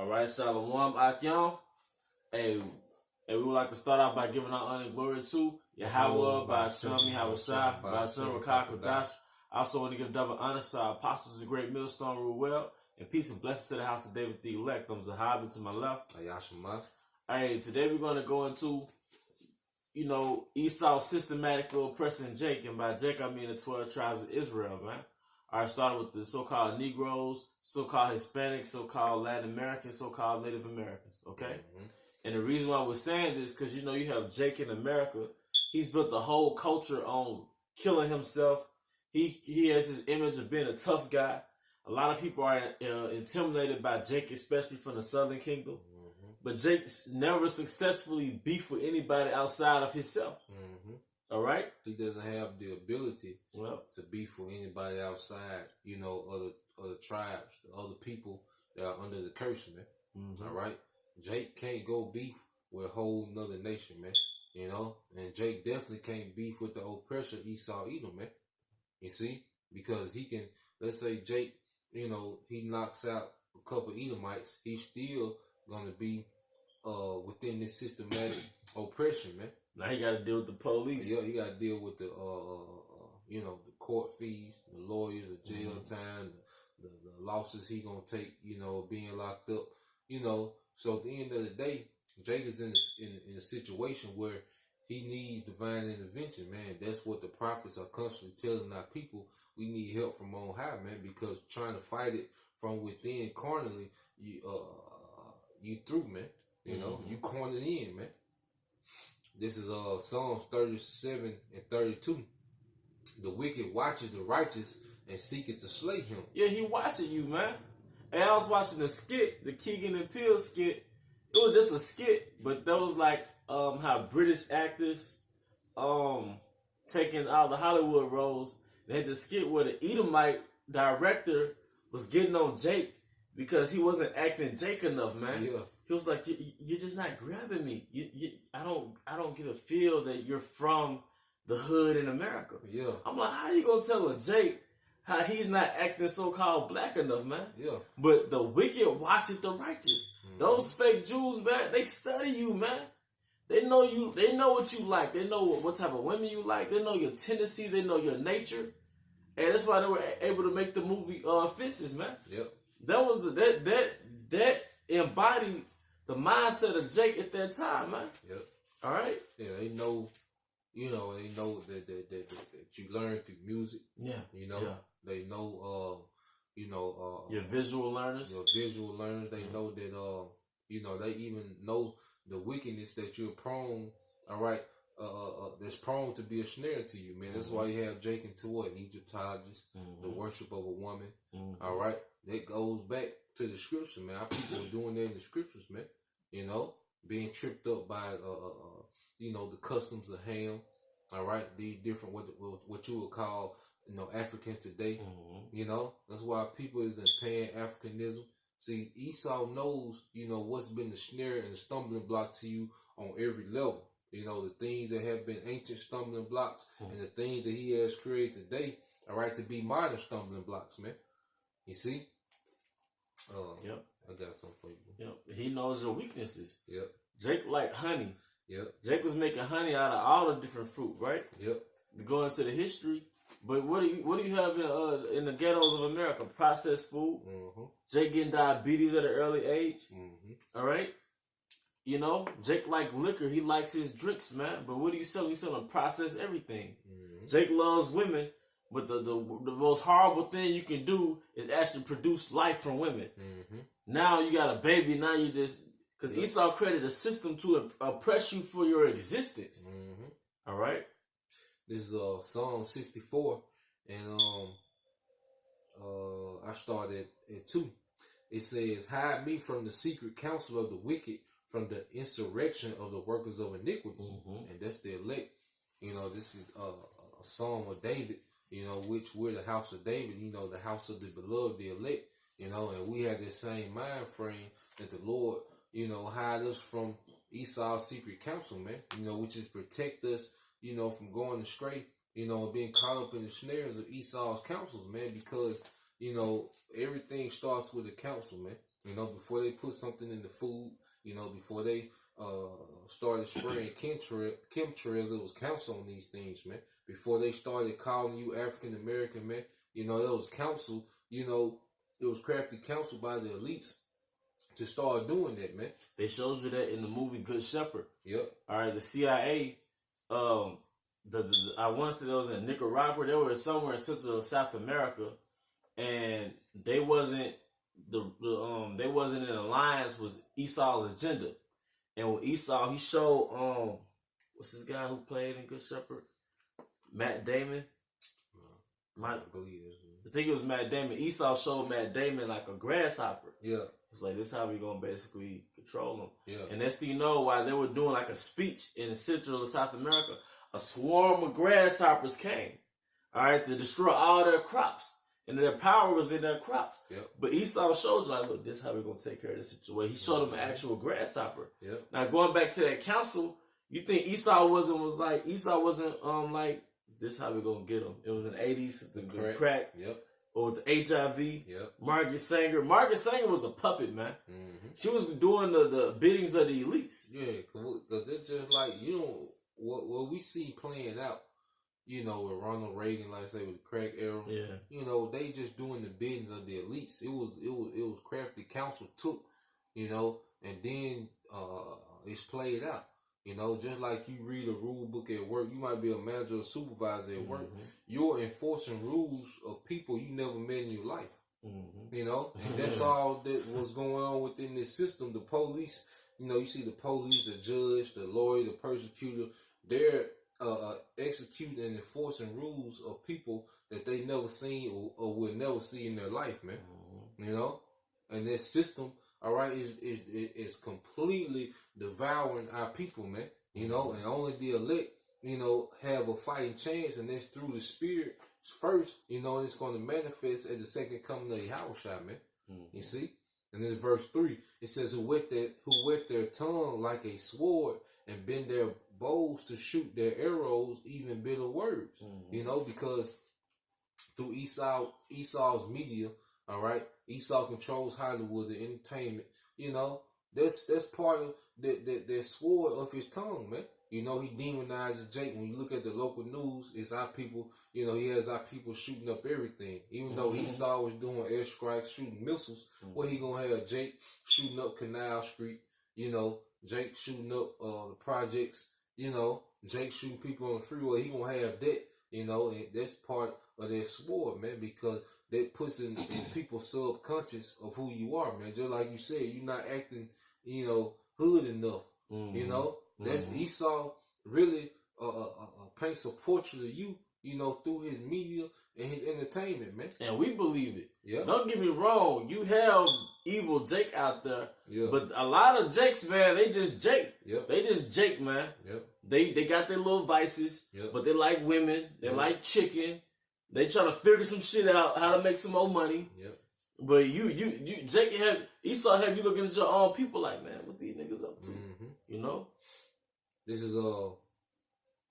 All right, Shalom Akyam. Hey, we would like to start off by giving our honor and glory to Yahweh, by Hashem, Yahushua, by Hashem, Rakakodash. Also want to give double honor to our apostles, the great millstone rule well, and peace and blessings to the house of David the elect. I'm Zahabi to my left. Hey, today we're going to go into, Esau systematically oppressing Jake, and by Jake I mean the 12 tribes of Israel, man. All right, starting with the so-called Negroes, so-called Hispanics, so-called Latin Americans, so-called Native Americans, okay? Mm-hmm. And the reason why we're saying this, because, you have Jake in America. He's built the whole culture on killing himself. He has his image of being a tough guy. A lot of people are intimidated by Jake, especially from the Southern Kingdom. Mm-hmm. But Jake never successfully beefed with anybody outside of himself. Mm-hmm. All right? He doesn't have the ability to beef with anybody outside, other tribes, other people that are under the curse, man. Mm-hmm. All right? Jake can't go beef with a whole nother nation, man. And Jake definitely can't beef with the oppressor Esau Edom, man. You see? Because he can, let's say Jake, he knocks out a couple Edomites, he's still gonna be within this systematic oppression, man. Now he got to deal with the police. Yeah, he got to deal with the the court fees, the lawyers, the jail time, the losses he gonna take, being locked up, So at the end of the day, Jake is in a situation where he needs divine intervention, man. That's what the prophets are constantly telling our people. We need help from on high, man, because trying to fight it from within carnally, you through, man. You cornered in, man. This is Psalms 37 and 32. The wicked watches the righteous and seeketh to slay him. Yeah, he watching you, man. And I was watching the skit, the Keegan and Peele skit. It was just a skit, but that was like how British actors taking out the Hollywood roles. They had the skit where the Edomite director was getting on Jake because he wasn't acting Jake enough, man. Yeah. He was like, "You're just not grabbing me. I don't get a feel that you're from the hood in America." Yeah. I'm like, how you gonna tell a Jake how he's not acting so-called black enough, man? Yeah. But the wicked watcheth the righteous. Mm-hmm. Those fake Jews, man, they study you, man. They know you. They know what you like. They know what type of women you like. They know your tendencies. They know your nature, and that's why they were able to make the movie Fences, man. Yep. That was that embodied the mindset of Jake at that time, man. Yep. All right. Yeah, they know. They know that you learn through music. Yeah. Yeah. They know. Your visual learners. Your visual learners. They know that. They even know the wickedness that you're prone. All right. That's prone to be a snare to you, man. That's why you have Jake and Toy, Egyptologists, the worship of a woman. Mm-hmm. All right. That goes back to the scripture, man. Our people are doing that in the scriptures, man. Being tripped up by the customs of Ham. All right, these different what you would call Africans today. Mm-hmm. That's why people is in Pan-Africanism. See, Esau knows what's been the snare and the stumbling block to you on every level. The things that have been ancient stumbling blocks and the things that he has created today. All right, to be modern stumbling blocks, man. You see? Yep. I got something for you. Yep. He knows your weaknesses. Yep. Jake like honey. Yep. Jake was making honey out of all the different fruit, right? Yep. To go into the history, but what do you have in the ghettos of America? Processed food. Mm-hmm. Jake getting diabetes at an early age. Mm-hmm. All right. Jake like liquor. He likes his drinks, man. But what do you sell? You selling processed everything. Mm-hmm. Jake loves women. But the most horrible thing you can do is actually produce life from women. Mm-hmm. Now you got a baby. Now you just... Because Esau created a system to oppress you for your existence. Mm-hmm. All right? This is Psalm 64. And I started at 2. It says, hide me from the secret counsel of the wicked, from the insurrection of the workers of iniquity. Mm-hmm. And that's the elect. This is a psalm of David. Which we're the house of David, the house of the beloved, the elect, and we have this same mind frame that the Lord, hide us from Esau's secret counsel, man, which is protect us, from going astray, and being caught up in the snares of Esau's counsels, man, because, you know, everything starts with the council, man. You know, before they put something in the food, you know, before they started spraying chemtrails, it was council on these things, man. Before they started calling you African American, man, you know, it was council, you know, it was crafted council by the elites to start doing that, man. They showed you that in the movie Good Shepherd. Yep. All right, the CIA, I once that was in Nicaragua. They were somewhere in Central South America, and they wasn't they wasn't in alliance with Esau's agenda. And with Esau, he showed what's this guy who played in Good Shepherd? Matt Damon. I believe it. I think it was Matt Damon. Esau showed Matt Damon like a grasshopper. Yeah. It's like, this is how we gonna basically control them. Yeah. And next thing you know, while they were doing like a speech in Central and South America, a swarm of grasshoppers came, all right, to destroy all their crops. And their power was in their crops. Yep. But Esau shows like, look, this is how we're gonna take care of this situation. He showed them an actual grasshopper. Yep. Now going back to that council, you think Esau wasn't like this is how we're gonna get them. It was in the 80s, the crack. Yep. Or with the HIV. Yep. Margaret Sanger. Margaret Sanger was a puppet, man. Mm-hmm. She was doing the biddings of the elites. Yeah, because it's just like, you know, what we see playing out, you know, with Ronald Reagan, like I say, with the crack era. Yeah. You know, they just doing the biddings of the elites. It was crafted. Council took, you know, and then it's played out. You know, just like you read a rule book at work, you might be a manager or supervisor at work. Mm-hmm. You're enforcing rules of people you never met in your life. Mm-hmm. You know, and that's all that was going on within this system. The police, you know, you see the police, the judge, the lawyer, the prosecutor, they're executing and enforcing rules of people that they never seen or will never see in their life, man. Mm-hmm. You know, and this system, all right, is completely devouring our people, man. You know, and only the elect, you know, have a fighting chance, and that's through the Spirit first. You know, and it's going to manifest at the second coming of Yahushua, man. Mm-hmm. You see, and then verse 3, it says, "Who wet their tongue like a sword, and bend their bows to shoot their arrows, even bitter words." Mm-hmm. You know, because through Esau's media. All right, Esau controls Hollywood, the entertainment. You know, that's part of that sword of his tongue, man. You know, he demonizes Jake. When you look at the local news, it's our people. You know, he has our people shooting up everything. Even though Esau was doing airstrikes, shooting missiles, what he gonna have Jake shooting up Canal Street? You know, Jake shooting up the projects. You know, Jake shooting people on the freeway. He gonna have that. You know, and that's part of that sword, man, because that puts in people's subconscious of who you are, man. Just like you said, you're not acting, you know, hood enough. Mm-hmm. You know, that's Esau really paints a portrait of you, you know, through his media and his entertainment, man. And we believe it. Yeah. Don't get me wrong. You have evil Jake out there, yeah. But a lot of Jakes, man, they just Jake. Yep. They just Jake, man. Yep. They got their little vices, yep. But they like women. They like chicken. They trying to figure some shit out, how to make some more money. Yep. But Esau have you looking at your own people like, man, what these niggas up to? Mm-hmm. You know? This is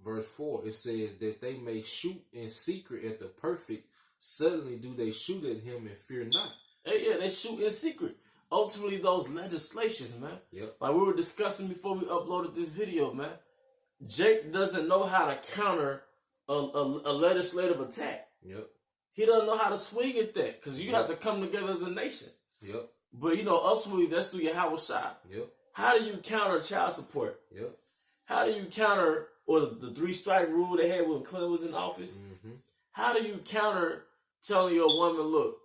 verse 4. It says that they may shoot in secret at the perfect. Suddenly do they shoot at him and fear not. Hey, yeah, they shoot in secret. Ultimately, those legislations, man. Yep. Like we were discussing before we uploaded this video, man. Jake doesn't know how to counter a legislative attack. Yep. He doesn't know how to swing at that because you have to come together as a nation. Yep. But you know, ultimately, that's through Yahushua. Yep. How do you counter child support? Yep. How do you counter the 3-strike rule they had when Clinton was in office? Mm-hmm. How do you counter telling your woman, look,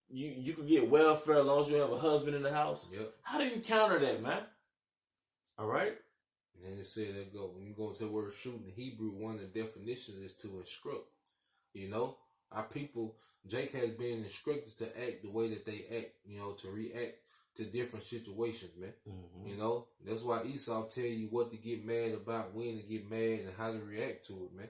you can get welfare as long as you have a husband in the house? Yep. How do you counter that, man? All right. And it said that when you go into the word shoot in Hebrew, one of the definitions is to instruct. You know, our people, Jake has been instructed to act the way that they act, you know, to react to different situations, man. Mm-hmm. You know, that's why Esau tell you what to get mad about, when to get mad, and how to react to it, man.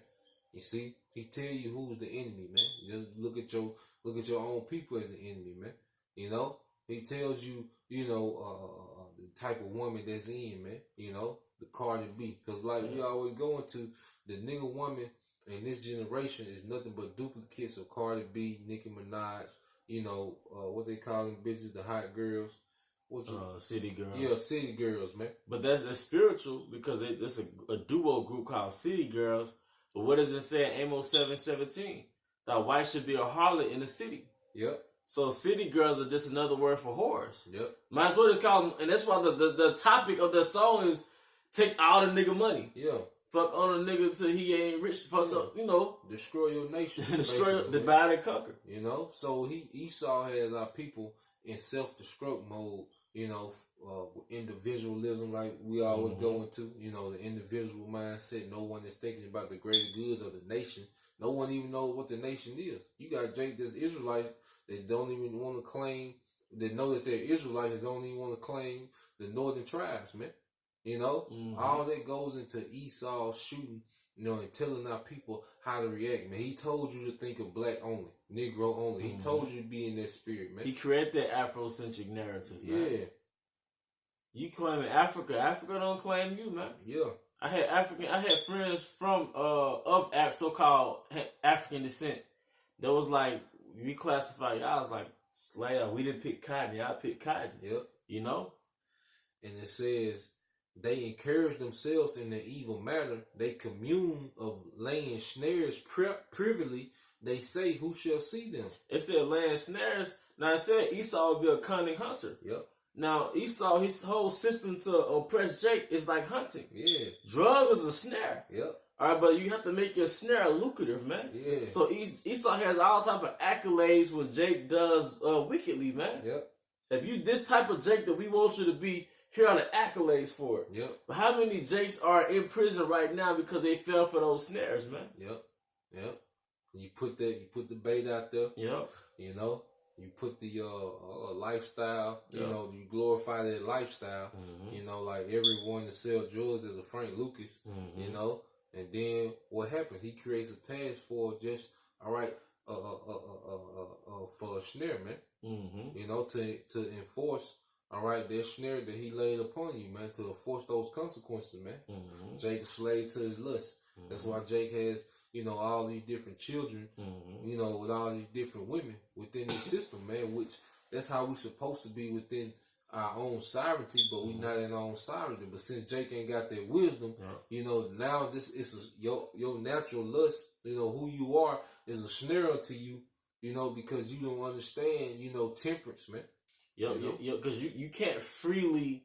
You see, he tell you who's the enemy, man. Just look at your own people as the enemy, man. You know, he tells you, you know, the type of woman that's in, man. You know, the Cardi B, because like we always go into the nigga woman. And this generation is nothing but duplicates of Cardi B, Nicki Minaj, what they call them bitches, the hot girls. City girls. Yeah, city girls, man. But that's spiritual because it's a duo group called City Girls. But what does it say in Amos 7:17? That wife should be a harlot in the city. Yep. So city girls are just another word for whores. Yep. Might as well just call them, and that's why the topic of the song is take all the nigga money. Yeah. Fuck on a nigga till he ain't rich. Fuck up, destroy your nation. Destroy, divide and conquer. So Esau has our people in self-destruct mode. Individualism, like we always go into. The individual mindset. No one is thinking about the greater good of the nation. No one even knows what the nation is. You got Jake, this Israelites that don't even want to claim. That know that they're Israelites. That don't even want to claim the northern tribes, man. All that goes into Esau shooting, and telling our people how to react, man. He told you to think of black only, Negro only. He told you to be in that spirit, man. He created that Afrocentric narrative, man. Yeah. You claiming Africa. Africa don't claim you, man. Yeah. I had friends from of so-called African descent that was like, we classify y'all as like slave. We didn't pick cotton, y'all picked cotton. Yep. And it says they encourage themselves in the evil matter. They commune of laying snares privily. They say, who shall see them? It said laying snares. Now it said Esau would be a cunning hunter. Yep. Now Esau, his whole system to oppress Jake is like hunting. Yeah. Drug is a snare. Yep. All right, but you have to make your snare lucrative, man. Yeah. So Esau has all type of accolades when Jake does wickedly, man. Yep. If you this type of Jake that we want you to be, here are the accolades for it. Yep. But how many Jakes are in prison right now because they fell for those snares, man? Yep. Yep. You put the bait out there. Yep. You put the lifestyle. Yep. You glorify that lifestyle. Mm-hmm. Like everyone that sell drugs is a Frank Lucas. Mm-hmm. And then what happens? He creates a task for just for a snare, man. Mm-hmm. To enforce. All right, that snare that he laid upon you, man, to enforce those consequences, man. Mm-hmm. Jake is slave to his lust. Mm-hmm. That's why Jake has, all these different children, mm-hmm. With all these different women within his system, man, which that's how we supposed to be within our own sovereignty, but we not in our own sovereignty. But since Jake ain't got that wisdom, now this is your natural lust, who you are is a snare to you, because you don't understand, temperance, man. Because you can't freely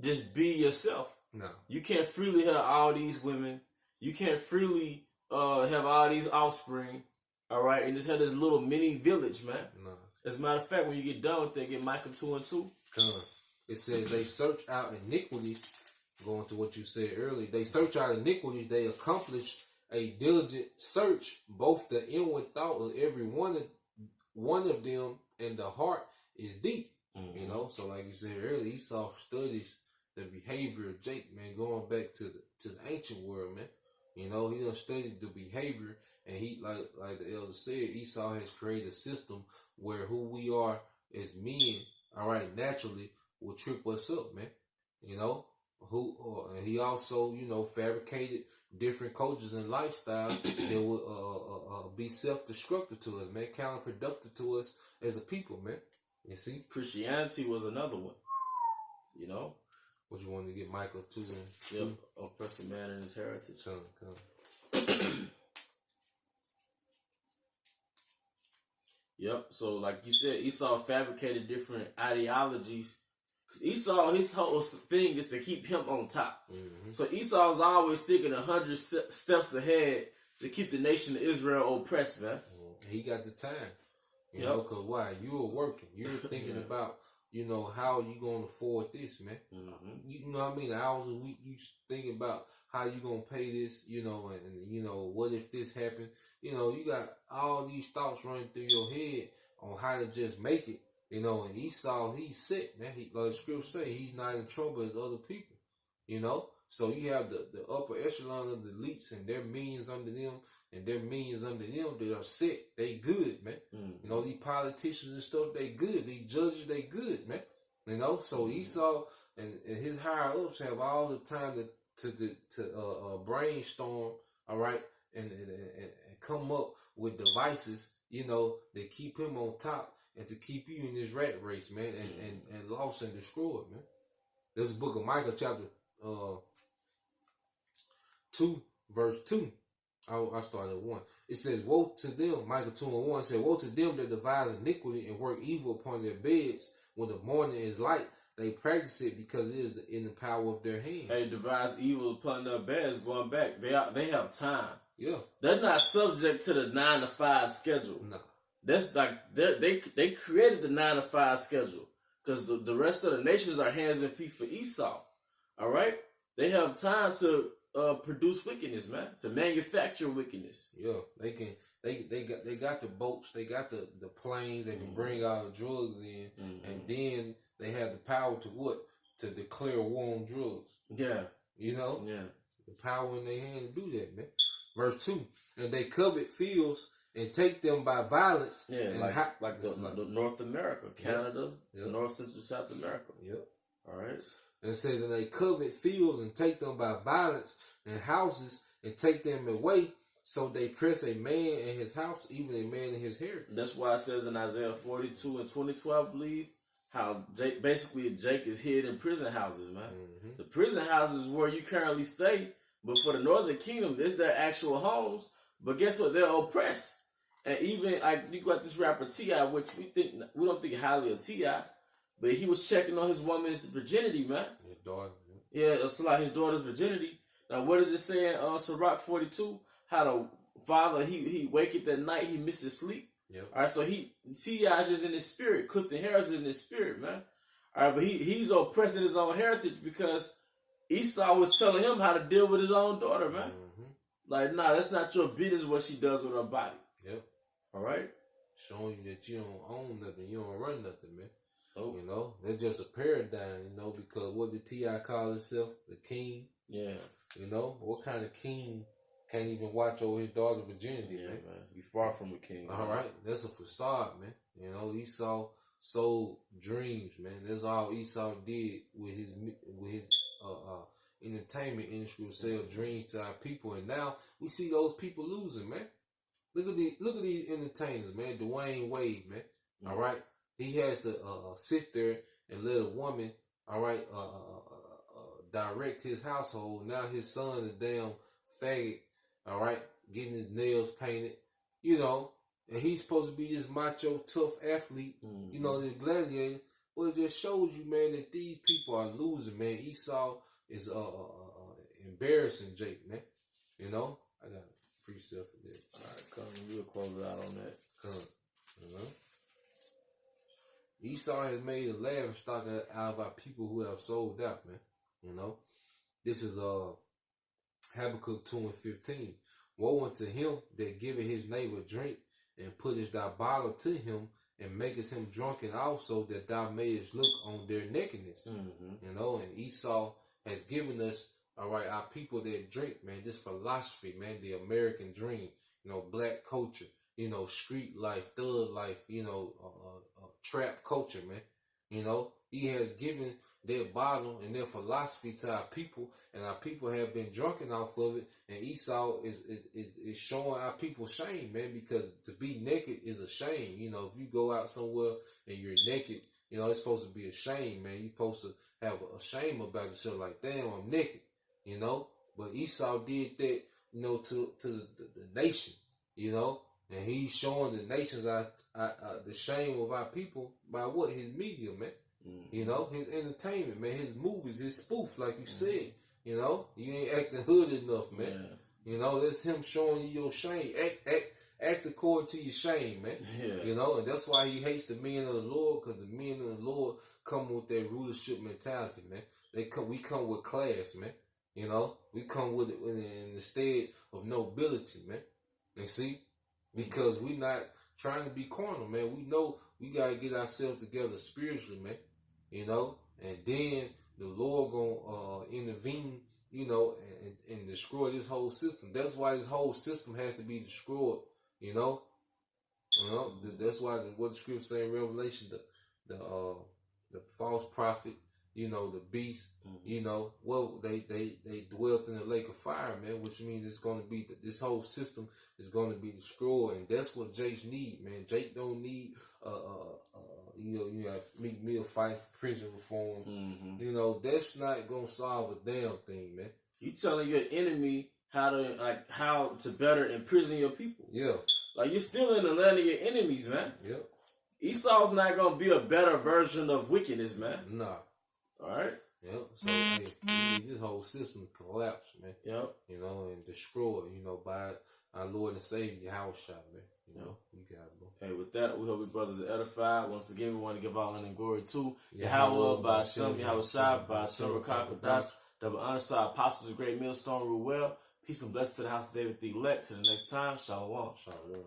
just be yourself. No. You can't freely have all these women. You can't freely have all these offspring. All right, and just have this little mini village, man. No. As a matter of fact, when you get done with that, get Micah 2 and 2. It says they search out iniquities. Going to what you said earlier, they search out iniquities. They accomplish a diligent search, both the inward thought of every one of them, and the heart is deep. Mm-hmm. So like you said earlier, Esau studies the behavior of Jake, man, going back to the ancient world, man. He done studied the behavior, and he like the elder said, Esau has created a system where who we are as men, all right, naturally will trip us up, man. He also, fabricated different cultures and lifestyles that will be self-destructive to us, man, counterproductive to us as a people, man. You see? Christianity was another one. What you want to get Michael too? Yep. Oppress a man and his heritage. Come. Yep. So like you said, Esau fabricated different ideologies. Cause Esau, his whole thing is to keep him on top. Mm-hmm. So Esau's always thinking 100 steps ahead to keep the nation of Israel oppressed, man. He got the time. Because why? You were working. You were thinking about, how you going to afford this, man. Mm-hmm. You know what I mean? Hours a week, you thinking about how you going to pay this, and what if this happened? You got all these thoughts running through your head on how to just make it, and Esau, he's sick, man. Like the scripture say, he's not in trouble as other people, So you have the upper echelon of the elites and their minions under them, and their minions under them that are sick. They good, man. Mm-hmm. These politicians and stuff, they good. These judges, they good, man. So Esau and his higher ups have all the time to brainstorm, all right, and come up with devices, that keep him on top and to keep you in this rat race, man, and lost and destroyed, man. This is the book of Micah, chapter 2, verse 2. I started at 1. It says, woe to them, Micah 2:1 said, woe to them that devise iniquity and work evil upon their beds. When the morning is light, they practice it because it is in the power of their hands. They devise evil upon their beds. Going back, they have time. Yeah. They're not subject to the 9 to 5 schedule. No. That's like they created the 9 to 5 schedule because the rest of the nations are hands and feet for Esau. All right, they have time to produce wickedness, man, to manufacture wickedness. Yeah, they can. They got the boats, they got the planes, they can bring all the drugs in, and then they have the power to what? To declare war on drugs. Yeah. You know? Yeah. The power in their hand to do that, man. Verse 2. And they covet fields and take them by violence. Yeah, and like the North America, Canada, yep. North, Central, South America. Yep. All right. And it says, and they covet fields and take them by violence, and houses and take them away. So they press a man in his house, even a man in his heritage. That's why it says in Isaiah 42 and 22, I believe, how Jake is hid in prison houses, man. Mm-hmm. The prison houses is where you currently stay, but for the Northern Kingdom, it's their actual homes. But guess what? They're oppressed. And even like you got this rapper T.I., which we don't think highly of T.I., but he was checking on his woman's virginity, man. His daughter. Yeah, it's like his daughter's virginity. Now, what does it say in Sirach 42? How the father, he waketh at night, he misses sleep. Yep. All right, so T.I. is just in his spirit. Clifton Harris is in his spirit, man. All right, but he's oppressing his own heritage because Esau was telling him how to deal with his own daughter, man. Mm-hmm. Like, nah, that's not your business what she does with her body. Yep. All right? Showing you that you don't own nothing, you don't run nothing, man. Oh. You know, that's just a paradigm, you know, because what did T.I. call himself? The king? Yeah. You know, what kind of king can't even watch over his daughter's virginity, man? You far from a king. All right, that's a facade, man. You know, Esau sold dreams, man. That's all Esau did with his entertainment industry, would sell dreams to our people, and now we see those people losing, man. Look at these entertainers, man. Dwayne Wade, man. Mm-hmm. All right, he has to sit there and let a woman, all right, direct his household. Now his son is damn faggot. All right, getting his nails painted, you know, and he's supposed to be this macho, tough athlete, you know, this gladiator. Well, it just shows you, man, that these people are losing, man. Esau is embarrassing Jake, man. You know, I got a precept for that. All right, come, we'll close it out on that. Come, you know. Esau has made a laughing stock out of our people who have sold out, man. You know, this is Habakkuk 2:15. Woe unto him that giveth his neighbor drink, and puttest thy bottle to him, and makest him drunken also, that thou mayest look on their nakedness. Mm-hmm. You know, and Esau has given us, all right, our people that drink, man, this philosophy, man, the American dream, you know, black culture, you know, street life, thug life, you know, trap culture, man. You know, he has given their bottle and their philosophy to our people, and our people have been drunken off of it. And Esau is showing our people shame, man, because to be naked is a shame. You know, if you go out somewhere and you're naked, you know, it's supposed to be a shame, man. You're supposed to have a shame about yourself, like, damn, I'm naked, you know. But Esau did that, you know, to the nation, you know, and he's showing the nations the shame of our people by what? His media, man. Mm-hmm. You know, his entertainment, man, his movies, his spoof, like you said. You know, you ain't acting hood enough, man. Yeah. You know, that's him showing you your shame. Act according to your shame, man. Yeah. You know, and that's why he hates the men of the Lord, because the men of the Lord come with that rulership mentality, man. We come with class, man. You know, we come with it in the stead of nobility, man. And see, because we not trying to be carnal, man. We know we gotta get ourselves together spiritually, man. You know, and then the Lord gonna intervene, you know, and destroy this whole system. That's why this whole system has to be destroyed. You know, that's why what the scripture say in Revelation, the false prophet, you know, the beast, you know, well, they dwelt in the lake of fire, man, which means it's going to be, this whole system is going to be destroyed. And that's what Jake need, man. Jake don't need, you know, Meek Mill fighting for prison reform. You know, that's not going to solve a damn thing, man. You telling your enemy how to better imprison your people. Yeah. Like, you're still in the land of your enemies, man. Yep. Esau's not going to be a better version of wickedness, man. Nah. All right? Yep. So, hey, this whole system collapse, man. Yep. You know, and destroyed, you know, by our Lord and Savior, Yahushua, man. You know, you got it, bro. Hey, with that, we hope you brothers are edified. Once again, we want to give all honor and glory to Yahweh, by Hashem, Yahushua, by Hashem, Rakakodas, double honor to our apostles of great millstone, rule well. Peace and blessings to the house of David the elect. Till the next time, Shalom. Shalom.